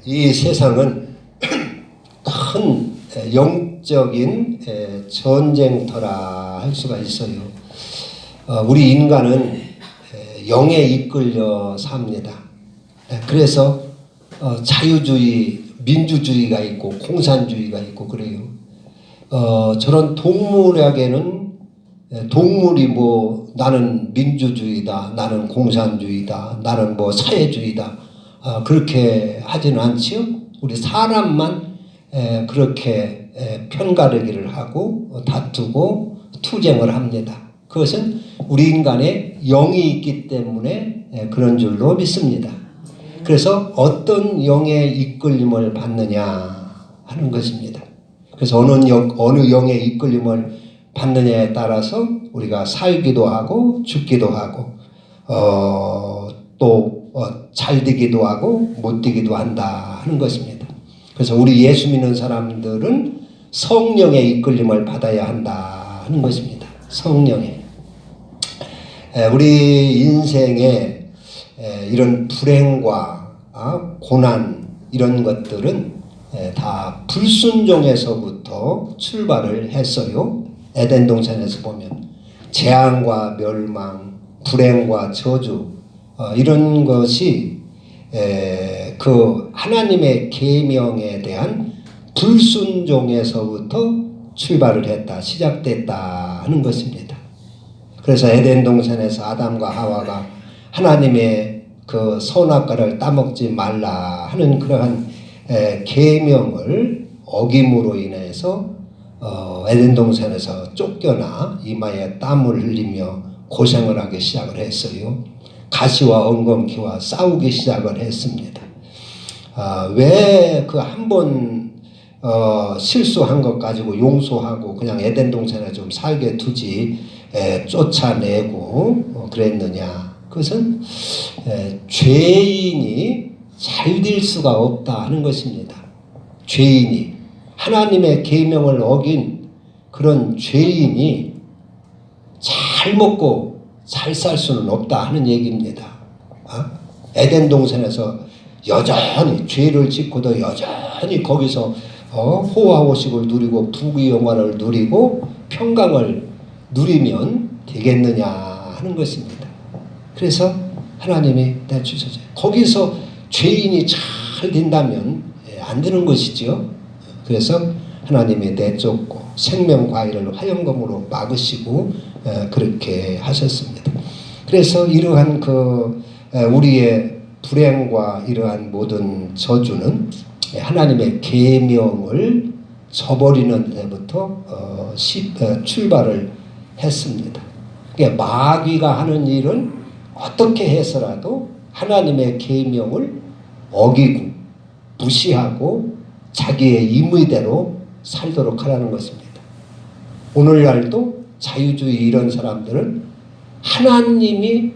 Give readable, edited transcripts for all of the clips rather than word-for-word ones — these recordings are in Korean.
이 세상은 큰 영적인 전쟁터라 할 수가 있어요. 우리 인간은 영에 이끌려 삽니다. 그래서 자유주의, 민주주의가 있고 공산주의가 있고 그래요. 저런 동물에게는 동물이 뭐 나는 민주주의다, 나는 공산주의다, 나는 뭐 사회주의다 그렇게 하지는 않지요. 우리 사람만 그렇게 편가르기를 하고 다투고 투쟁을 합니다. 그것은 우리 인간의 영이 있기 때문에 그런 줄로 믿습니다. 그래서 어떤 영의 이끌림을 받느냐 하는 것입니다. 그래서 어느 영의 이끌림을 받느냐에 따라서 우리가 살기도 하고 죽기도 하고 또 잘 되기도 하고 못 되기도 한다 하는 것입니다. 그래서 우리 예수 믿는 사람들은 성령의 이끌림을 받아야 한다 하는 것입니다. 성령의. 우리 인생에 이런 불행과 고난 이런 것들은 다 불순종에서부터 출발을 했어요. 에덴 동산에서 보면 재앙과 멸망, 불행과 저주 이런 것이 그 하나님의 계명에 대한 불순종에서부터 출발을 했다, 시작됐다 하는 것입니다. 그래서 에덴 동산에서 아담과 하와가 하나님의 그 선악과를 따먹지 말라 하는 그러한 계명을 어김으로 인해서 에덴 동산에서 쫓겨나 이마에 땀을 흘리며 고생을 하기 시작을 했어요. 가시와 엉겅퀴와 싸우기 시작을 했습니다. 왜 그 한 번 실수한 것 가지고 용서하고 그냥 에덴 동산에 좀 살게 두지 쫓아내고 그랬느냐. 그것은 죄인이 잘 될 수가 없다 하는 것입니다. 죄인이 하나님의 계명을 어긴 그런 죄인이 잘 먹고 잘 살 수는 없다 하는 얘기입니다. 에덴 동산에서 여전히 죄를 짓고도 여전히 거기서 호화호식을 누리고 부귀영화를 누리고 평강을 누리면 되겠느냐 하는 것입니다. 그래서 하나님이 내주셔서 거기서 죄인이 잘 된다면 안 되는 것이죠. 그래서 하나님이 내쫓고 생명과일을 화영검으로 막으시고 그렇게 하셨습니다. 그래서 이러한 우리의 불행과 이러한 모든 저주는 하나님의 계명을 저버리는 데부터 출발을 했습니다. 그러니까 마귀가 하는 일은 어떻게 해서라도 하나님의 계명을 어기고 무시하고 자기의 임의대로 살도록 하라는 것입니다. 오늘날도 자유주의 이런 사람들은 하나님이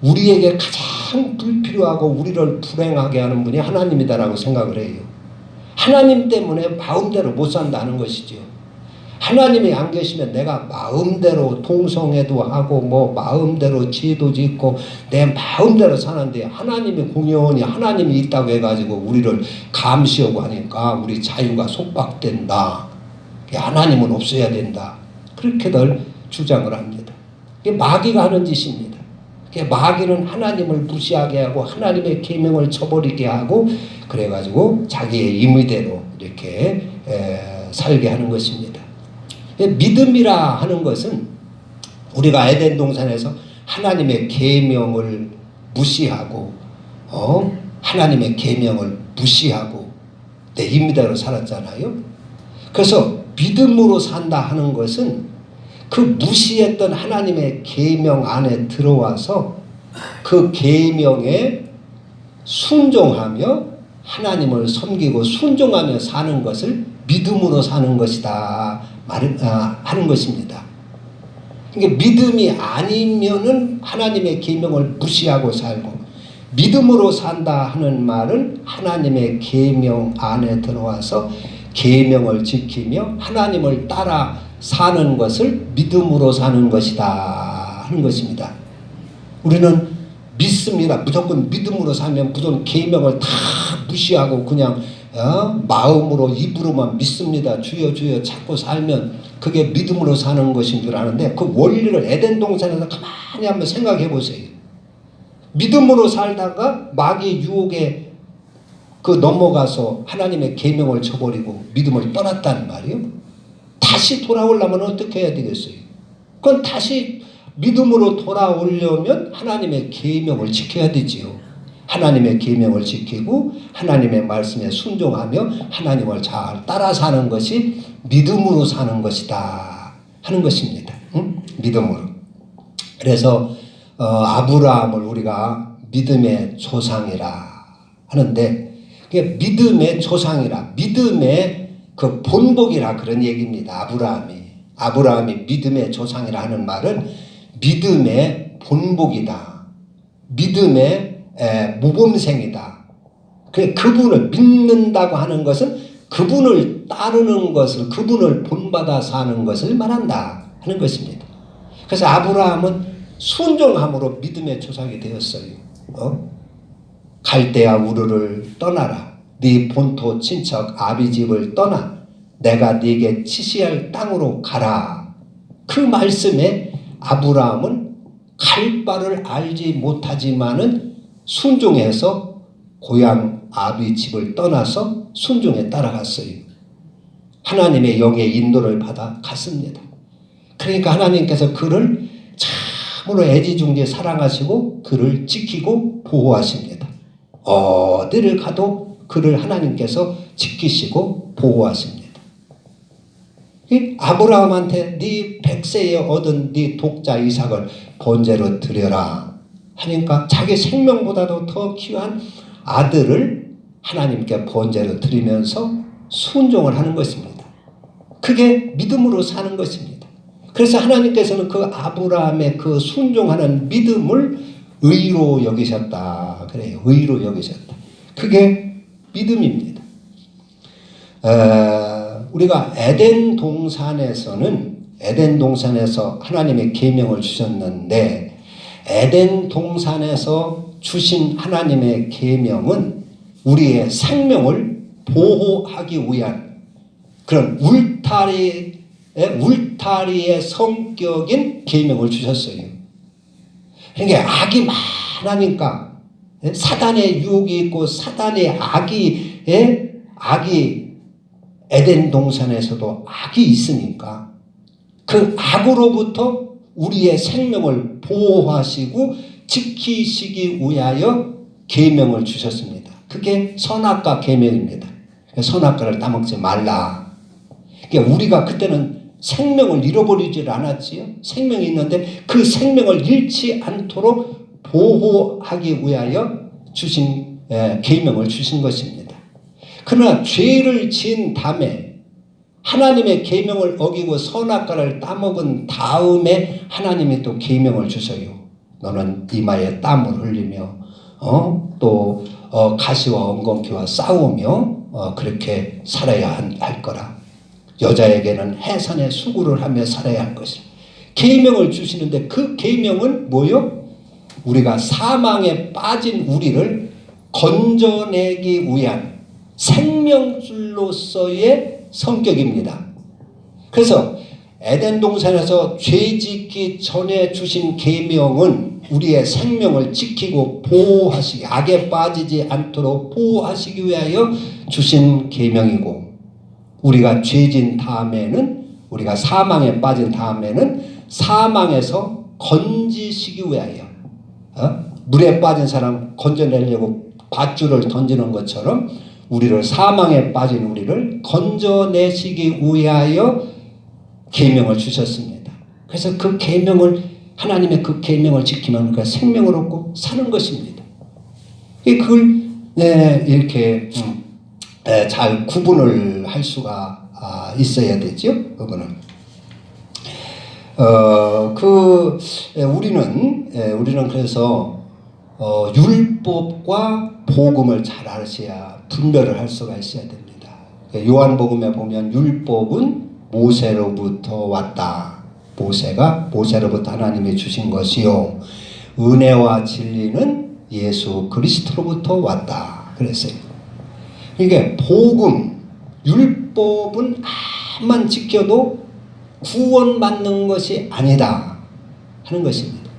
우리에게 가장 불필요하고 우리를 불행하게 하는 분이 하나님이다라고 생각을 해요. 하나님 때문에 마음대로 못 산다는 것이죠. 하나님이 안 계시면 내가 마음대로 동성애도 하고 뭐 마음대로 지혜도 짓고 내 마음대로 사는데 하나님이 공연히 하나님이 있다고 해가지고 우리를 감시하고 하니까 우리 자유가 속박된다. 하나님은 없어야 된다. 그렇게들 주장을 합니다. 이게 마귀가 하는 짓입니다. 마귀는 하나님을 무시하게 하고 하나님의 계명을 저버리게 하고 그래가지고 자기의 임의대로 이렇게 살게 하는 것입니다. 믿음이라 하는 것은 우리가 에덴 동산에서 하나님의 계명을 무시하고 하나님의 계명을 무시하고 내 임의대로 살았잖아요. 그래서 믿음으로 산다 하는 것은 그 무시했던 하나님의 계명 안에 들어와서 그 계명에 순종하며 하나님을 섬기고 순종하며 사는 것을 믿음으로 사는 것이다 하는 것입니다. 그러니까 믿음이 아니면은 하나님의 계명을 무시하고 살고 믿음으로 산다 하는 말은 하나님의 계명 안에 들어와서 계명을 지키며 하나님을 따라 사는 것을 믿음으로 사는 것이다 하는 것입니다. 우리는 믿습니다. 무조건 믿음으로 살면 무조건 계명을 다 무시하고 그냥 마음으로 입으로만 믿습니다. 주여 주여 찾고 살면 그게 믿음으로 사는 것인 줄 아는데 그 원리를 에덴 동산에서 가만히 한번 생각해 보세요. 믿음으로 살다가 마귀의 유혹에 넘어가서 하나님의 계명을 저버리고 믿음을 떠났단 말이에요. 다시 돌아오려면 어떻게 해야 되겠어요? 그건 다시 믿음으로 돌아오려면 하나님의 계명을 지켜야 되지요. 하나님의 계명을 지키고 하나님의 말씀에 순종하며 하나님을 잘 따라 사는 것이 믿음으로 사는 것이다 하는 것입니다. 믿음으로. 그래서 아브라함을 우리가 믿음의 조상이라 하는데 그게 믿음의 조상이라 믿음의 그 본복이라 그런 얘기입니다. 아브라함이 믿음의 조상이라 하는 말은 믿음의 본복이다. 믿음의 모범생이다. 그분을 믿는다고 하는 것은 그분을 따르는 것을 그분을 본받아 사는 것을 말한다 하는 것입니다. 그래서 아브라함은 순종함으로 믿음의 조상이 되었어요. 갈대아 우르를 떠나라. 네 본토 친척 아비 집을 떠나 내가 네게 지시할 땅으로 가라. 그 말씀에 아브라함은 갈 바를 알지 못하지만은 순종해서 고향 아비 집을 떠나서 순종에 따라갔어요. 하나님의 영의 인도를 받아 갔습니다. 그러니까 하나님께서 그를 참으로 애지중지 사랑하시고 그를 지키고 보호하십니다. 어디를 가도 그를 하나님께서 지키시고 보호하십니다. 아브라함한테 네 백세에 얻은 네 독자 이삭을 번제로 드려라 하니까 자기 생명보다도 더 귀한 아들을 하나님께 번제로 드리면서 순종을 하는 것입니다. 그게 믿음으로 사는 것입니다. 그래서 하나님께서는 그 아브라함의 그 순종하는 믿음을 의로 여기셨다. 그래요. 의로 여기셨다. 그게 믿음입니다. 우리가 에덴 동산에서 하나님의 계명을 주셨는데 에덴 동산에서 주신 하나님의 계명은 우리의 생명을 보호하기 위한 그런 울타리의 성격인 계명을 주셨어요. 그러니까 악이 많으니까 사단의 유혹이 있고 사단의 악이 에덴 동산에서도 악이 있으니까 그 악으로부터 우리의 생명을 보호하시고 지키시기 위하여 계명을 주셨습니다. 그게 선악과 계명입니다. 선악과를 따먹지 말라. 그러니까 우리가 그때는 생명을 잃어버리질 않았지요. 생명이 있는데 그 생명을 잃지 않도록 보호하기 위하여 주신 계명을 주신 것입니다. 그러나 죄를 지은 다음에 하나님의 계명을 어기고 선악과를 따먹은 다음에 하나님이 또 계명을 주셔요. 너는 이마에 땀을 흘리며 또 가시와 엉겅퀴와 싸우며 그렇게 살아야 할 거라. 여자에게는 해산의 수고를 하며 살아야 할 것이라. 계명을 주시는데 그 계명은 뭐요? 우리가 사망에 빠진 우리를 건져내기 위한 생명줄로서의 성격입니다. 그래서 에덴 동산에서 죄 짓기 전에 주신 계명은 우리의 생명을 지키고 보호하시기, 악에 빠지지 않도록 보호하시기 위하여 주신 계명이고, 우리가 죄진 다음에는, 우리가 사망에 빠진 다음에는 사망에서 건지시기 위하여, 물에 빠진 사람 건져내려고 밧줄을 던지는 것처럼 우리를 사망에 빠진 우리를 건져내시기 위하여 계명을 주셨습니다. 그래서 그 계명을, 하나님의 그 계명을 지키면 그 생명을 얻고 사는 것입니다. 그걸 이렇게 잘 구분을 할 수가 있어야 되죠. 그거는 우리는 그래서 율법과 복음을 잘 아셔야 분별을 할 수가 있어야 됩니다. 요한복음에 보면 율법은 모세로부터 왔다. 모세로부터 하나님이 주신 것이요, 은혜와 진리는 예수 그리스도로부터 왔다 그랬어요. 그러니까 복음, 율법은 암만 지켜도 구원받는 것이 아니다 하는 것입니다.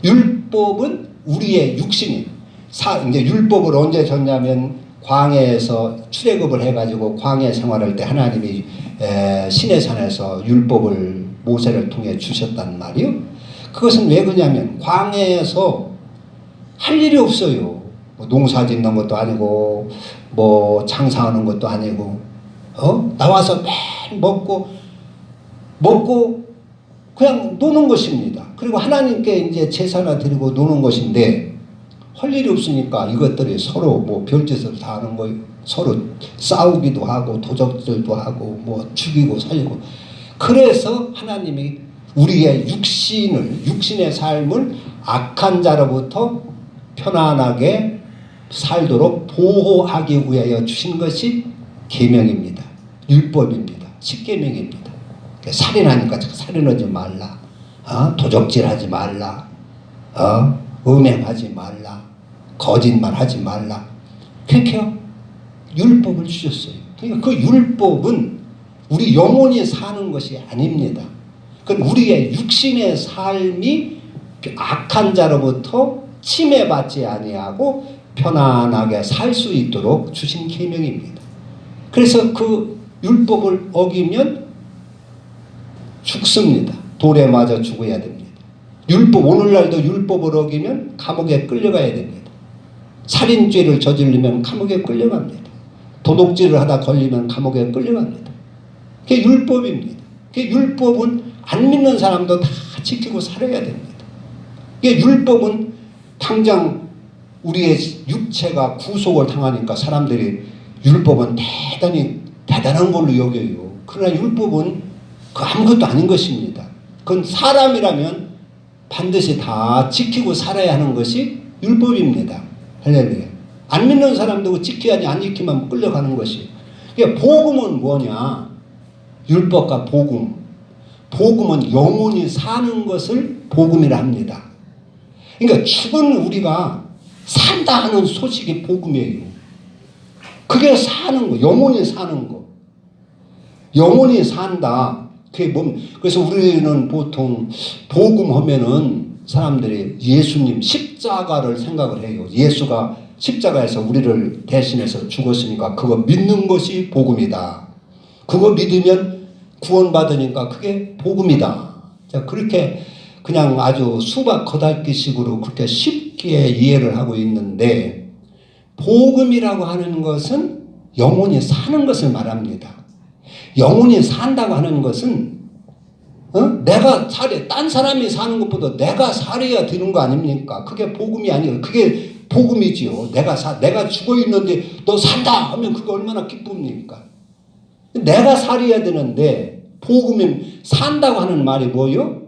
율법은 우리의 육신이 이제 율법을 언제 줬냐면 광야에서 출애굽을 해가지고 광야 생활할 때 하나님이 시내 산에서 율법을 모세를 통해 주셨단 말이요. 그것은 왜 그러냐면 광야에서 할 일이 없어요. 뭐 농사 짓는 것도 아니고 뭐 장사하는 것도 아니고 나와서 매일 먹고 그냥 노는 것입니다. 그리고 하나님께 이제 제사나 드리고 노는 것인데 할 일이 없으니까 이것들이 서로 뭐 별짓을 다 하는 거예요. 서로 싸우기도 하고 도적질도 하고 뭐 죽이고 살리고. 그래서 하나님이 우리의 육신의 삶을 악한 자로부터 편안하게 살도록 보호하기 위하여 주신 것이 계명입니다. 율법입니다. 십계명입니다. 살인하니까 살인하지 말라. 도적질하지 말라. 음행하지 말라. 거짓말하지 말라. 그렇게 율법을 주셨어요. 그러니까 그 율법은 우리 영혼이 사는 것이 아닙니다. 그건 우리의 육신의 삶이 악한 자로부터 침해받지 아니하고 편안하게 살 수 있도록 주신 계명입니다. 그래서 그 율법을 어기면 죽습니다. 돌에 맞아 죽어야 됩니다. 오늘날도 율법을 어기면 감옥에 끌려가야 됩니다. 살인죄를 저지르면 감옥에 끌려갑니다. 도둑질을 하다 걸리면 감옥에 끌려갑니다. 그게 율법입니다. 그게 율법은 안 믿는 사람도 다 지키고 살아야 됩니다. 그게 율법은 당장 우리의 육체가 구속을 당하니까 사람들이 율법은 대단한 걸로 여겨요. 그러나 율법은 그 아무것도 아닌 것입니다. 그건 사람이라면 반드시 다 지키고 살아야 하는 것이 율법입니다. 할렐루야. 안 믿는 사람도 지켜야지 안 지키면 끌려가는 것이. 그러니까 복음은 뭐냐? 율법과 복음. 복음은 영혼이 사는 것을 복음이라 합니다. 그러니까 죽은 우리가 산다 하는 소식이 복음이에요. 그게 사는 거, 영혼이 사는 거. 영혼이 산다. 그게 그래서 우리는 보통 복음 하면은 사람들이 예수님 십자가를 생각을 해요. 예수가 십자가에서 우리를 대신해서 죽었으니까 그거 믿는 것이 복음이다. 그거 믿으면 구원받으니까 그게 복음이다. 자, 그렇게 그냥 아주 수박 겉핥기식으로 그렇게 쉽게 이해를 하고 있는데, 복음이라고 하는 것은 영혼이 사는 것을 말합니다. 영혼이 산다고 하는 것은 내가 딴 사람이 사는 것보다 내가 살아야 되는 거 아닙니까? 그게 복음이 아니에요. 그게 복음이지요. 내가 죽어 있는데 너 산다 하면 그게 얼마나 기쁩니까? 내가 살아야 되는데, 복음이 산다고 하는 말이 뭐요?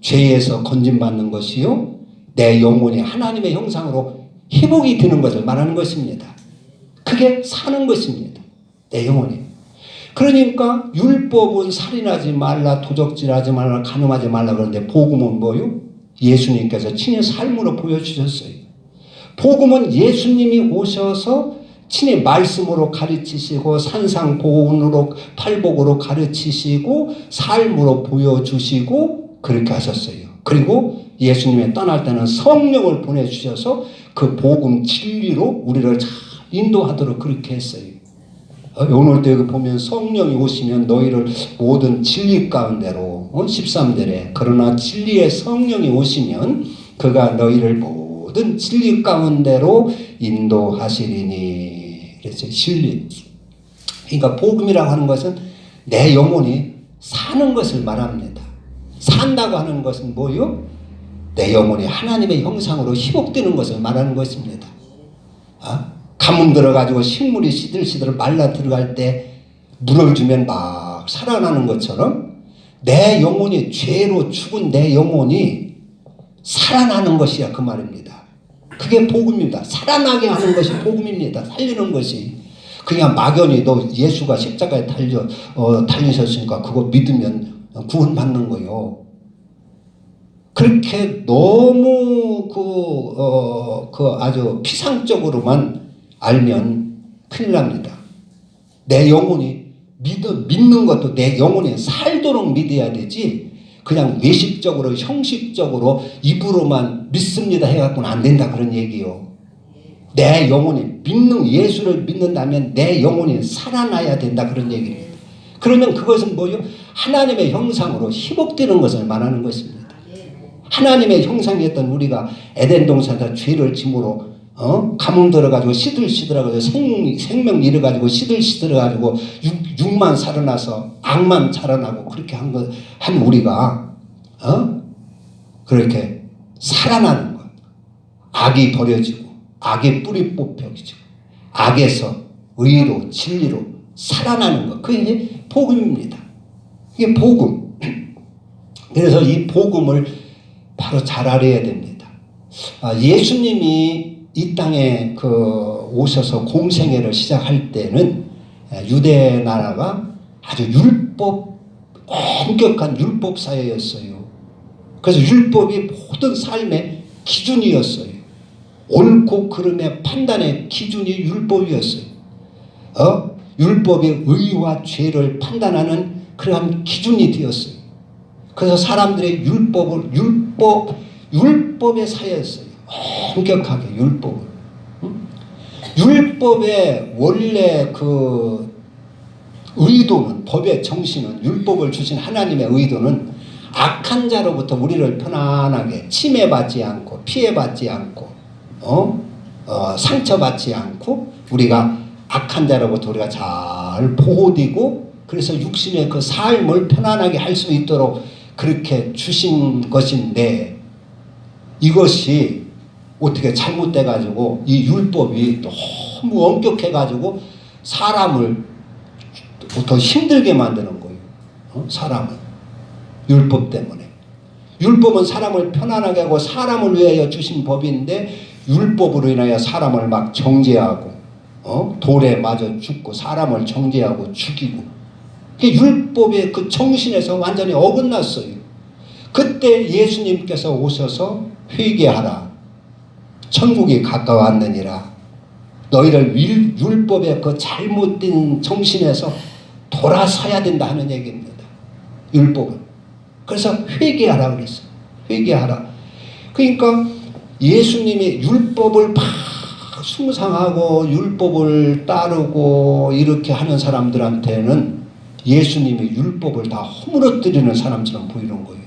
죄에서 건진받는 것이요, 내 영혼이 하나님의 형상으로 회복이 되는 것을 말하는 것입니다. 그게 사는 것입니다. 내 영혼이. 그러니까 율법은 살인하지 말라, 도적질하지 말라, 간음하지 말라 그러는데 복음은 뭐요? 예수님께서 친히 삶으로 보여주셨어요. 복음은 예수님이 오셔서 친히 말씀으로 가르치시고 산상보훈으로 팔복으로 가르치시고 삶으로 보여주시고 그렇게 하셨어요. 그리고 예수님이 떠날 때는 성령을 보내주셔서 그 복음 진리로 우리를 잘 인도하도록 그렇게 했어요. 오늘도 여기 보면 성령이 오시면 너희를 모든 진리 가운데로 13절에 그러나 진리의 성령이 오시면 그가 너희를 모든 진리 가운데로 인도하시리니. 그래서 진리. 그러니까 복음이라고 하는 것은 내 영혼이 사는 것을 말합니다. 산다고 하는 것은 뭐요? 내 영혼이 하나님의 형상으로 회복되는 것을 말하는 것입니다. 가뭄 들어가지고 식물이 시들시들 말라 들어갈 때 물을 주면 막 살아나는 것처럼 내 영혼이, 죄로 죽은 내 영혼이 살아나는 것이야, 그 말입니다. 그게 복음입니다. 살아나게 하는 것이 복음입니다. 살리는 것이. 그냥 막연히 너 예수가 십자가에 달리셨으니까 그거 믿으면 구원받는 거요. 그렇게 너무 그 아주 피상적으로만 알면 큰일 납니다. 내 영혼이 믿는 것도 내 영혼이 살도록 믿어야 되지, 그냥 외식적으로 형식적으로 입으로만 믿습니다 해갖고는 안 된다, 그런 얘기요. 내 영혼이 예수를 믿는다면 내 영혼이 살아나야 된다, 그런 얘기입니다. 그러면 그것은 뭐요? 하나님의 형상으로 희복되는 것을 말하는 것입니다. 하나님의 형상이었던 우리가 에덴 동산에서 죄를 짐으로 가뭄 들어가지고 시들시들해가지고 생명 잃어가지고 시들시들해가지고 육만 살아나서 악만 자라나고 그렇게 한 우리가 그렇게 살아나는 것, 악이 버려지고 악의 뿌리 뽑혀지고 악에서 의로 진리로 살아나는 것, 그게 이제 복음입니다. 이게 복음. 그래서 이 복음을 바로 잘 알아야 됩니다. 예수님이 이 땅에 오셔서 공생애를 시작할 때는 유대 나라가 아주 엄격한 율법 사회였어요. 그래서 율법이 모든 삶의 기준이었어요. 옳고 그름의 판단의 기준이 율법이었어요. 율법의 의와 죄를 판단하는 그러한 기준이 되었어요. 그래서 사람들의 율법의 사회였어요. 엄격하게 율법을. 율법의 원래 의도는, 법의 정신은, 율법을 주신 하나님의 의도는 악한 자로부터 우리를 편안하게 침해받지 않고 피해받지 않고 상처받지 않고 우리가 악한 자로부터 우리가 잘 보호되고, 그래서 육신의 그 삶을 편안하게 할 수 있도록 그렇게 주신 것인데, 이것이 어떻게 잘못돼 가지고 이 율법이 너무 엄격해 가지고 사람을 더 힘들게 만드는 거예요. 사람을. 율법 때문에. 율법은 사람을 편안하게 하고 사람을 위하여 주신 법인데, 율법으로 인하여 사람을 막 정죄하고 돌에 맞아 죽고 사람을 정죄하고 죽이고, 율법의 그 정신에서 완전히 어긋났어요. 그때 예수님께서 오셔서 회개하라, 천국이 가까웠느니라, 너희를 율법의 그 잘못된 정신에서 돌아서야 된다 하는 얘기입니다. 율법은. 그래서 회개하라 그랬어요. 회개하라. 그러니까 예수님이 율법을 막 숭상하고 율법을 따르고 이렇게 하는 사람들한테는 예수님이 율법을 다 허물어뜨리는 사람처럼 보이는 거예요.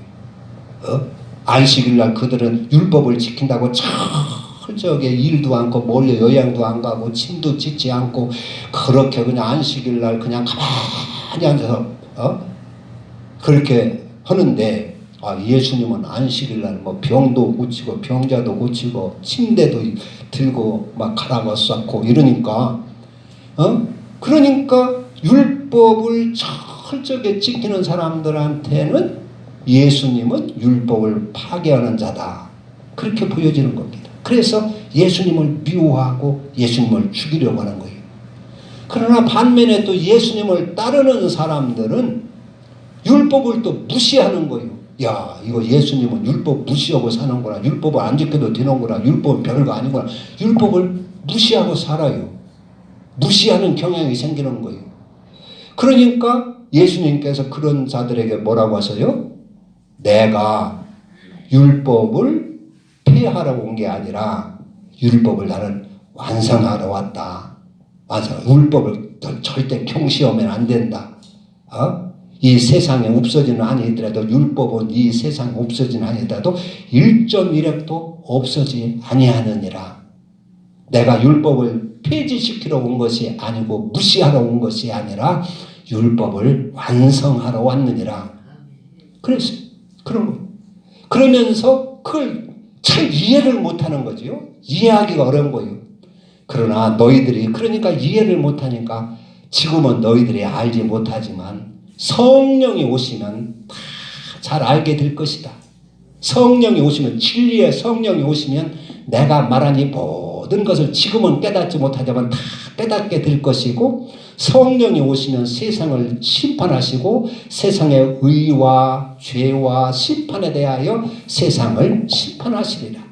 안식일날 그들은 율법을 지킨다고 철저하게 일도 않고 멀리 여행도 안 가고 침도 짓지 않고 그렇게 그냥 안식일날 그냥 가만히 앉아서 그렇게 하는데, 예수님은 안식일날 뭐 병도 고치고 병자도 고치고 침대도 들고 막 가라고 쌓고 이러니까 그러니까 율법을 철저하게 지키는 사람들한테는 예수님은 율법을 파괴하는 자다, 그렇게 보여지는 겁니다. 그래서 예수님을 미워하고 예수님을 죽이려고 하는 거예요. 그러나 반면에 또 예수님을 따르는 사람들은 율법을 또 무시하는 거예요. 야, 이거 예수님은 율법 무시하고 사는구나, 율법을 안 지켜도 되는구나, 율법은 별거 아니구나, 율법을 무시하고 살아요. 무시하는 경향이 생기는 거예요. 그러니까 예수님께서 그런 자들에게 뭐라고 하세요? 내가 율법을 폐하러 온 게 아니라 율법을 나는 완성하러 왔다. 율법을 절대 경시하면 안 된다. 이 세상에 없어지는 아니더라도, 율법은 이 세상에 없어지는 아니더라도 1.1획도 없어지지 아니하느니라. 내가 율법을 폐지시키러 온 것이 아니고 무시하러 온 것이 아니라 율법을 완성하러 왔느니라. 그래서 그런 거. 그러면서 그걸 잘 이해를 못하는 거지요. 이해하기가 어려운 거예요. 그러나 너희들이 그러니까 이해를 못하니까 지금은 너희들이 알지 못하지만 성령이 오시면 다 잘 알게 될 것이다. 성령이 오시면, 진리의 성령이 오시면 내가 말한 이 모든 것을 지금은 깨닫지 못하지만 다 깨닫게 될 것이고, 성령이 오시면 세상을 심판하시고 세상의 의와 죄와 심판에 대하여 세상을 심판하시리라.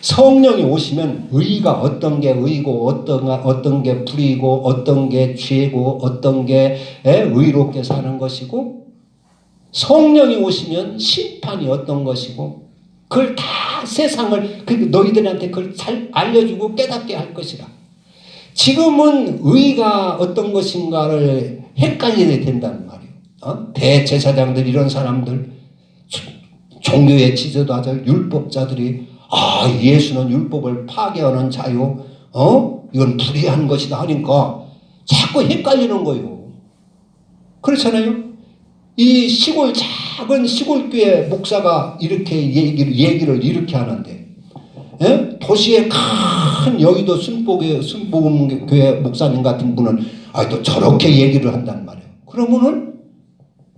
성령이 오시면 의가 어떤 게 의고 어떤 게 불의고 어떤 게 죄고 어떤 게 의롭게 사는 것이고, 성령이 오시면 심판이 어떤 것이고, 그걸 다 세상을 너희들한테 그걸 잘 알려주고 깨닫게 할 것이라. 지금은 의가 어떤 것인가를 헷갈리게 된다는 말이에요. 대제사장들, 이런 사람들, 종교의 지도자들, 율법자들이 예수는 율법을 파괴하는 자요, 이건 불의한 것이다 하니까 자꾸 헷갈리는 거예요. 그렇잖아요. 이 작은 시골교회 목사가 이렇게 얘기를 이렇게 하는데, 도시의 큰 여의도 순복음교회 목사님 같은 분은 또 저렇게 얘기를 한단 말이에요. 그러면은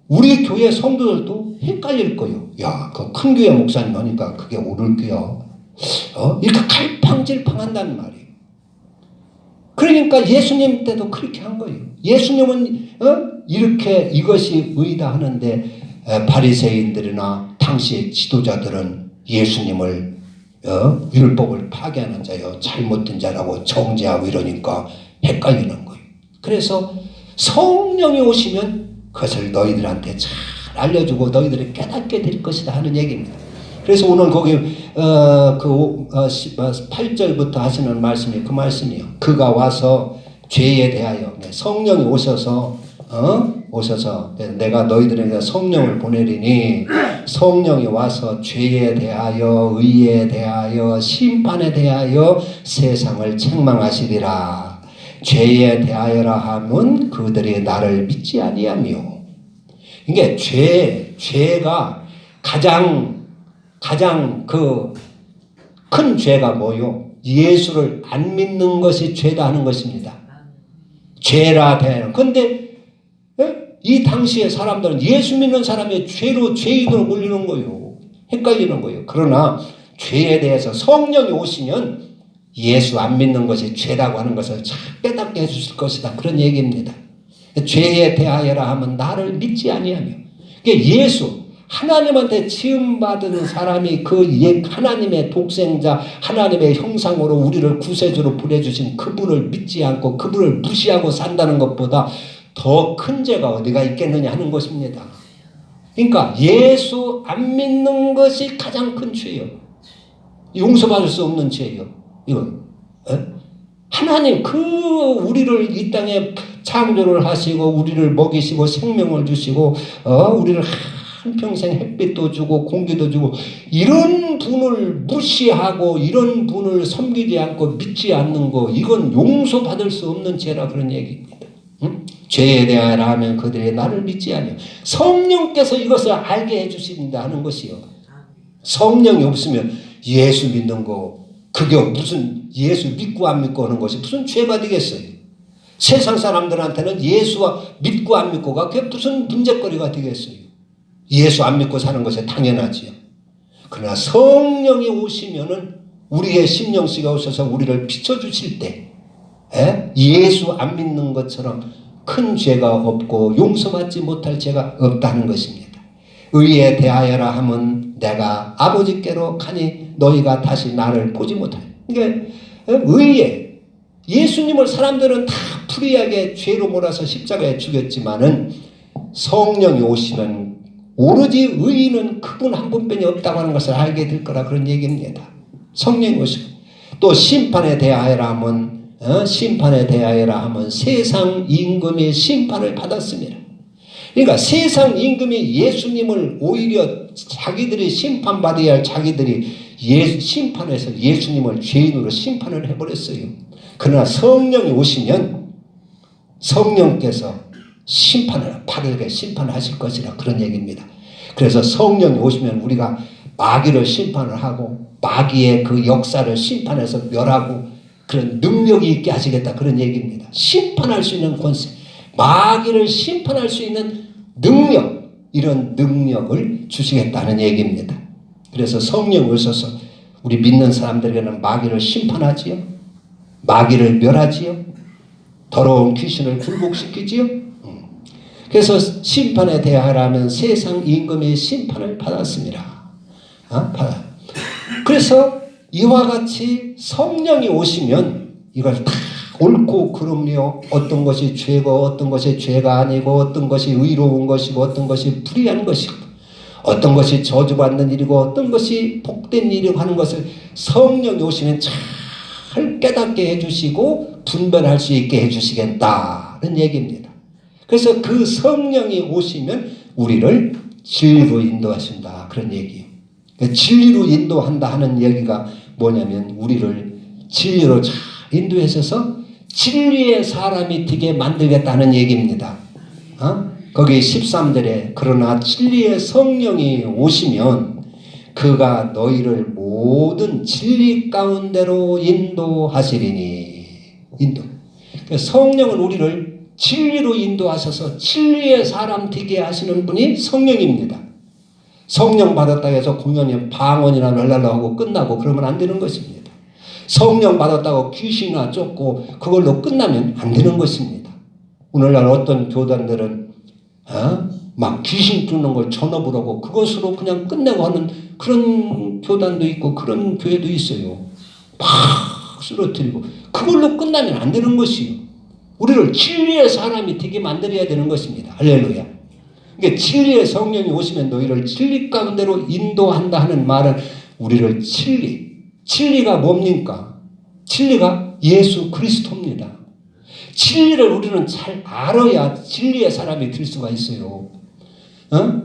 우리 교회 성도들도 헷갈릴 거예요. 야, 그 큰 교회 목사님 하니까 그게 옳을게요. 이렇게 갈팡질팡한다는 말이에요. 그러니까 예수님 때도 그렇게 한 거예요. 예수님은 이렇게 이것이 의다 하는데 바리새인들이나 당시의 지도자들은 예수님을 율법을 파괴하는 자요, 잘못된 자라고 정죄하고 이러니까 헷갈리는 거예요. 그래서 성령이 오시면 그것을 너희들한테 잘 알려주고 너희들이 깨닫게 될 것이다 하는 얘기입니다. 그래서 오늘 거기 8절부터 하시는 말씀이 그 말씀이에요. 그가 와서 죄에 대하여, 성령이 오셔서 내가 너희들에게 성령을 보내리니 성령이 와서 죄에 대하여, 의에 대하여, 심판에 대하여 세상을 책망하시리라. 죄에 대하여라 하면 그들이 나를 믿지 아니하며. 이게 죄가 가장 큰 죄가 뭐요? 예수를 안 믿는 것이 죄다 하는 것입니다. 죄라 대하여. 근데 이 당시의 사람들은 예수 믿는 사람의 죄인으로 몰리는 거예요. 헷갈리는 거예요. 그러나 죄에 대해서 성령이 오시면 예수 안 믿는 것이 죄라고 하는 것을 잘 깨닫게 해주실 것이다. 그런 얘기입니다. 죄에 대하여라 하면 나를 믿지 아니하며. 예수, 하나님한테 지음받은 사람이 하나님의 독생자, 하나님의 형상으로 우리를 구세주로 보내주신 그분을 믿지 않고 그분을 무시하고 산다는 것보다 더 큰 죄가 어디가 있겠느냐 하는 것입니다. 그러니까 예수 안 믿는 것이 가장 큰 죄예요. 용서받을 수 없는 죄예요. 이건 하나님 우리를 이 땅에 창조를 하시고 우리를 먹이시고 생명을 주시고 우리를 한평생 햇빛도 주고 공기도 주고 이런 분을 무시하고 이런 분을 섬기지 않고 믿지 않는 거, 이건 용서받을 수 없는 죄라 그런 얘기입니다. 죄에 대하여 하면 그들이 나를 믿지 않아요. 성령께서 이것을 알게 해주신다 하는 것이요. 성령이 없으면 예수 믿는 거, 그게 무슨 예수 믿고 안 믿고 하는 것이 무슨 죄가 되겠어요. 세상 사람들한테는 예수와 믿고 안 믿고가 그게 무슨 문제거리가 되겠어요. 예수 안 믿고 사는 것이 당연하지요. 그러나 성령이 오시면은 우리의 심령씨가 오셔서 우리를 비춰주실 때 예수 안 믿는 것처럼 큰 죄가 없고 용서받지 못할 죄가 없다는 것입니다. 의에 대하여라 하면 내가 아버지께로 가니 너희가 다시 나를 보지 못하리. 그러니까 의에, 예수님을 사람들은 다 불의하게 죄로 몰아서 십자가에 죽였지만은 성령이 오시면 오로지 의인은 그분 한 분뿐이 없다고 하는 것을 알게 될 거라 그런 얘기입니다. 성령이 오시고 또 심판에 대하여라 하면 세상 임금이 심판을 받았습니다. 그러니까 세상 임금이 예수님을 오히려 자기들이 심판받아야 할 자기들이 심판해서 예수님을 죄인으로 심판을 해버렸어요. 그러나 성령이 오시면 성령께서 바르게 심판하실 것이라 그런 얘기입니다. 그래서 성령이 오시면 우리가 마귀를 심판을 하고 마귀의 그 역사를 심판해서 멸하고 그런 능력이 있게 하시겠다 그런 얘기입니다. 심판할 수 있는 권세, 마귀를 심판할 수 있는 능력, 이런 능력을 주시겠다는 얘기입니다. 그래서 성령이 오셔서 우리 믿는 사람들에게는 마귀를 심판하지요. 마귀를 멸하지요. 더러운 귀신을 굴복시키지요. 그래서 심판에 대하라면 세상 임금의 심판을 받았습니다. 그래서 이와 같이 성령이 오시면 이걸 다 옳고 그름요, 어떤 것이 죄고 어떤 것이 죄가 아니고 어떤 것이 의로운 것이고 어떤 것이 불의한 것이고 어떤 것이 저주받는 일이고 어떤 것이 복된 일이고 하는 것을 성령이 오시면 잘 깨닫게 해주시고 분별할 수 있게 해주시겠다는 얘기입니다. 그래서 그 성령이 오시면 우리를 진리로 인도하신다, 그런 얘기예요. 진리로 인도한다 하는 얘기가 뭐냐면 우리를 진리로 잘 인도하셔서 진리의 사람이 되게 만들겠다는 얘기입니다. 거기 13절에 그러나 진리의 성령이 오시면 그가 너희를 모든 진리 가운데로 인도하시리니. 성령은 우리를 진리로 인도하셔서 진리의 사람 되게 하시는 분이 성령입니다. 성령 받았다 해서 공연히 방언이나 랄랄라 하고 끝나고 그러면 안 되는 것입니다. 성령 받았다고 귀신이나 쫓고 그걸로 끝나면 안 되는 것입니다. 오늘날 어떤 교단들은 막 귀신 쫓는 걸 전업을 하고 그것으로 그냥 끝내고 하는 그런 교단도 있고 그런 교회도 있어요. 막 쓰러뜨리고 그걸로 끝나면 안 되는 것이요. 우리를 진리의 사람이 되게 만들어야 되는 것입니다. 할렐루야. 그러니까 진리의 성령이 오시면 너희를 진리 가운데로 인도한다 하는 말은 우리를 진리가 뭡니까? 진리가 예수 그리스도입니다. 진리를 우리는 잘 알아야 진리의 사람이 될 수가 있어요.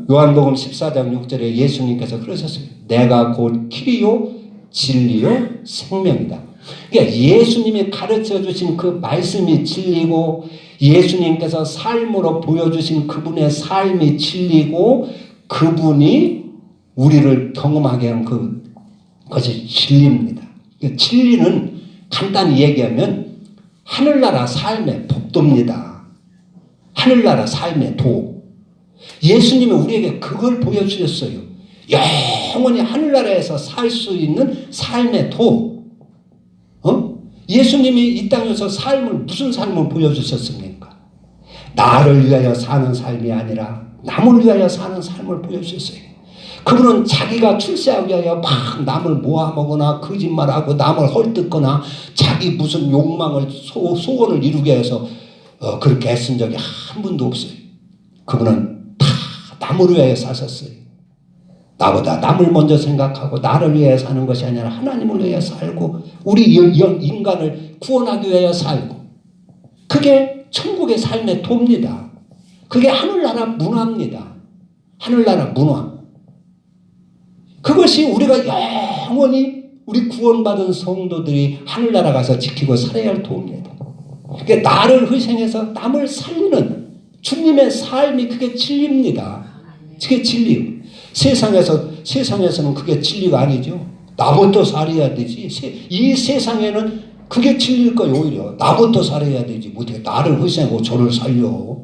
요한복음 14장 6절에 예수님께서 그러셨어요. 내가 곧 길이요 진리요 생명이다. 그러니까 예수님이 가르쳐 주신 그 말씀이 진리고 예수님께서 삶으로 보여주신 그분의 삶이 진리고 그분이 우리를 경험하게 한 그것이 진리입니다. 진리는 간단히 얘기하면 하늘나라 삶의 복도입니다. 하늘나라 삶의 도. 예수님은 우리에게 그걸 보여주셨어요. 영원히 하늘나라에서 살 수 있는 삶의 도. 예수님이 이 땅에서 무슨 삶을 보여주셨습니까? 나를 위하여 사는 삶이 아니라 남을 위하여 사는 삶을 보여주셨어요. 그분은 자기가 출세하기 위하여 막 남을 모아먹거나 거짓말하고 남을 헐뜯거나 자기 무슨 욕망을 소원을 이루기 위해서 그렇게 애쓴 적이 한 번도 없어요. 그분은 다 남을 위하여 사셨어요. 나보다 남을 먼저 생각하고 나를 위해 사는 것이 아니라 하나님을 위해 살고 우리 인간을 구원하기 위해 살고 그게 천국의 삶의 도입니다. 그게 하늘나라 문화입니다. 하늘나라 문화. 그것이 우리가 영원히 우리 구원받은 성도들이 하늘나라 가서 지키고 살아야 할 도입니다. 그게 나를 희생해서 남을 살리는 주님의 삶이 그게 진리입니다. 그게 진리예요. 세상에서는 그게 진리가 아니죠. 나부터 살아야 되지. 이 세상에는 그게 진리일 거예요. 오히려 나부터 살아야 되지. 어떻게 나를 희생하고 저를 살려.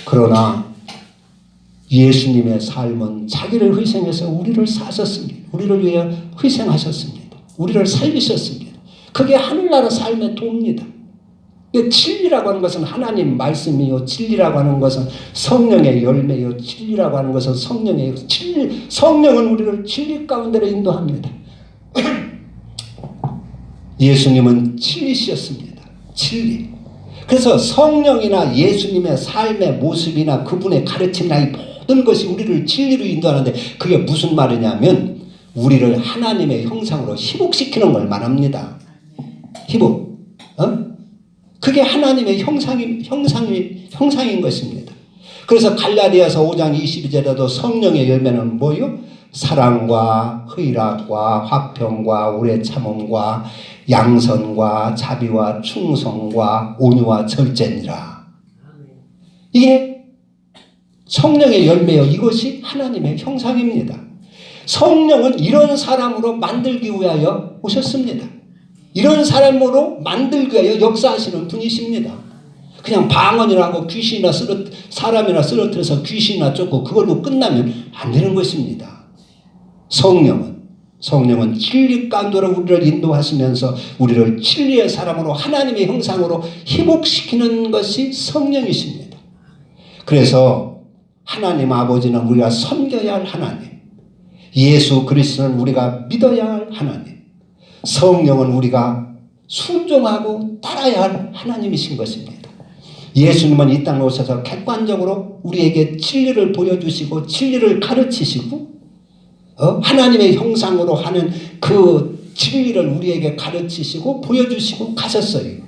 그러나 예수님의 삶은 자기를 희생해서 우리를 사셨습니다. 우리를 위해 희생하셨습니다. 우리를 살리셨습니다. 그게 하늘나라 삶의 도입니다. 진리라고 하는 것은 하나님 말씀이요. 진리라고 하는 것은 성령의 열매요. 진리라고 하는 것은 성령의 성령은 우리를 진리 가운데로 인도합니다. 예수님은 진리시였습니다. 진리. 그래서 성령이나 예수님의 삶의 모습이나 그분의 가르침이나 이 모든 것이 우리를 진리로 인도하는데 그게 무슨 말이냐면 우리를 하나님의 형상으로 희복시키는 걸 말합니다. 희복. 그게 하나님의 형상인 것입니다. 그래서 갈라디아서 5장 22절에도 성령의 열매는 뭐요? 사랑과 의락과 화평과 오래 참음과 양선과 자비와 충성과 온유와 절제니라. 이게 성령의 열매요. 이것이 하나님의 형상입니다. 성령은 이런 사람으로 만들기 위하여 오셨습니다. 이런 사람으로 만들기 위하여 역사하시는 분이십니다. 그냥 방언이라고 귀신이나 사람이나 쓰러뜨려서 귀신이나 쫓고 그걸로 끝나면 안 되는 것입니다. 성령은 성령은 진리 가운데로 우리를 인도하시면서 우리를 진리의 사람으로 하나님의 형상으로 회복시키는 것이 성령이십니다. 그래서 하나님 아버지는 우리가 섬겨야 할 하나님, 예수 그리스도는 우리가 믿어야 할 하나님, 성령은 우리가 순종하고 따라야 할 하나님이신 것입니다. 예수님은 이 땅에 오셔서 객관적으로 우리에게 진리를 보여주시고 진리를 가르치시고 하나님의 형상으로 하는 그 진리를 우리에게 가르치시고 보여주시고 가셨어요.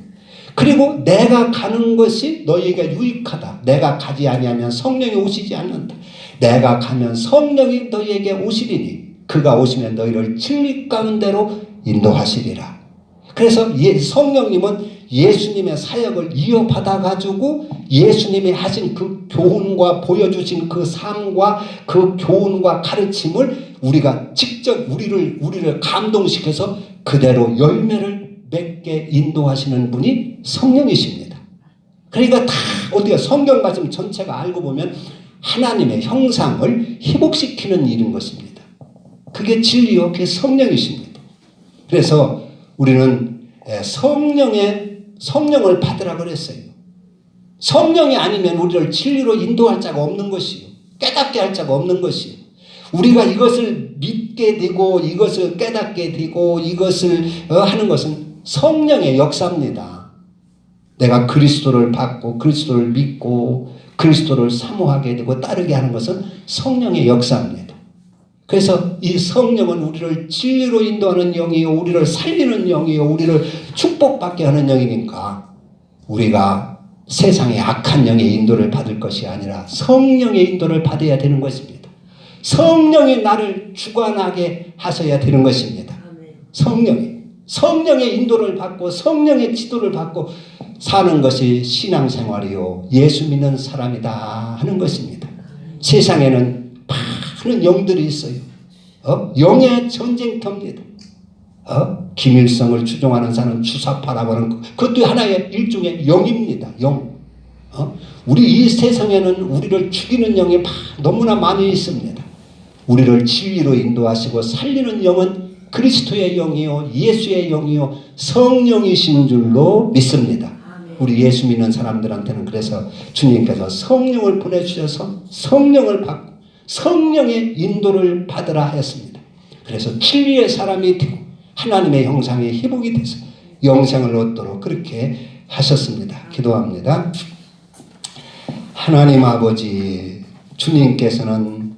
그리고 내가 가는 것이 너희에게 유익하다. 내가 가지 아니하면 성령이 오시지 않는다. 내가 가면 성령이 너희에게 오시리니 그가 오시면 너희를 진리 가운데로 인도하시리라. 그래서 성령님은 예수님의 사역을 이어받아 가지고 예수님이 하신 그 교훈과 보여주신 그 삶과 그 교훈과 가르침을 우리가 직접 우리를 감동시켜서 그대로 열매를 맺게 인도하시는 분이 성령이십니다. 그러니까 다 어떻게 성경 말씀 전체가 알고 보면 하나님의 형상을 회복시키는 일인 것입니다. 그게 진리요, 그게 성령이십니다. 그래서 우리는 성령을 받으라 그랬어요. 성령이 아니면 우리를 진리로 인도할 자가 없는 것이요, 깨닫게 할 자가 없는 것이요. 우리가 이것을 믿게 되고 이것을 깨닫게 되고 이것을 하는 것은 성령의 역사입니다. 내가 그리스도를 받고 그리스도를 믿고 그리스도를 사모하게 되고 따르게 하는 것은 성령의 역사입니다. 그래서 이 성령은 우리를 진리로 인도하는 영이요, 우리를 살리는 영이요, 우리를 축복받게 하는 영이니까 우리가 세상의 악한 영의 인도를 받을 것이 아니라 성령의 인도를 받아야 되는 것입니다. 성령이 나를 주관하게 하셔야 되는 것입니다. 성령의 인도를 받고 성령의 지도를 받고 사는 것이 신앙생활이요, 예수 믿는 사람이다 하는 것입니다. 세상에는 많은 영들이 있어요. 영의 전쟁터입니다. 김일성을 추종하는 사람은 주사파라고 하는 그것도 하나의 일종의 영입니다. 영. 우리 이 세상에는 우리를 죽이는 영이 너무나 많이 있습니다. 우리를 진리로 인도하시고 살리는 영은 그리스도의 영이요, 예수의 영이요, 성령이신 줄로 믿습니다. 우리 예수 믿는 사람들한테는 그래서 주님께서 성령을 보내주셔서 성령을 받고 성령의 인도를 받으라 하였습니다. 그래서 진리의 사람이 되고 하나님의 형상에 회복이 돼서 영생을 얻도록 그렇게 하셨습니다. 기도합니다. 하나님 아버지, 주님께서는